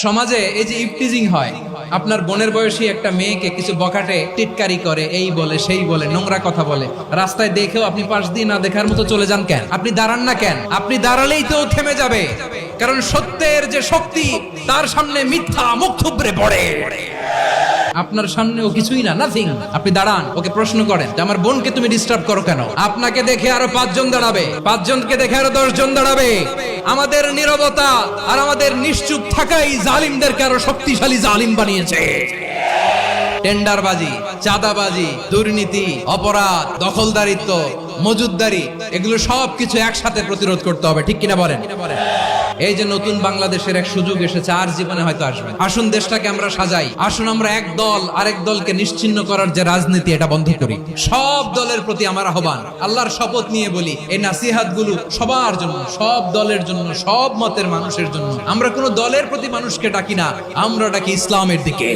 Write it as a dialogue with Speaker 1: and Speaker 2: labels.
Speaker 1: সমাজে এই যে ইফটিজিং হয়, আপনার বোনের বয়সী একটা মেয়েকে কিছু বখাটে টিটকারি করে, এই বলে সেই বলে, নোংরা কথা বলে, রাস্তায় দেখেও আপনি পাশ দিয়ে না দেখার মতো চলে যান কেন? আপনি দাঁড়ান না কেন? আপনি দাঁড়ালেই তো থেমে যাবে, কারণ সত্যের যে শক্তি তার সামনে মিথ্যা মুখ থুবড়ে পড়ে। আপনার সামনে ও কিছুই না, নাথিং। আপনি দাঁড়ান, ওকে প্রশ্ন করেন যে আমার বোনকে তুমি ডিস্টার্ব করো কেন? আপনাকে দেখে আরো 5 জন দাঁড়াবে, 5 জনকে দেখে আরো 10 জন দাঁড়াবে। আমাদের নীরবতা আর আমাদের নিশ্চুপ থাকাই জালিমদেরকে আরো শক্তিশালী জালিম বানিয়েছে। টেন্ডারবাজি, চাঁদাবাজি, দুর্নীতি, অপরাধ, দখলদারিত্ব, মজুদদারি, এগুলো সবকিছু একসাথে প্রতিরোধ করতে হবে, ঠিক কিনা বলেন? এই যে নতুন বাংলাদেশের এক সুযোগ এসেছে, আর জীবনে হয়তো আসবে। আসুন দেশটাকে আমরা সাজাই, আসুন আমরা এক দল আরেক দলকে নিশ্চিহ্ন করার যে রাজনীতি, এটা বন্ধ করি। সব দলের প্রতি আমার আহ্বান, আল্লাহর শপথ নিয়ে বলি, এই নাসিহাত গুলো সবার জন্য, সব দলের জন্য, সব মতের মানুষের জন্য। আমরা কোনো দলের প্রতি মানুষকে ডাকি না, আমরা ডাকি ইসলামের দিকে।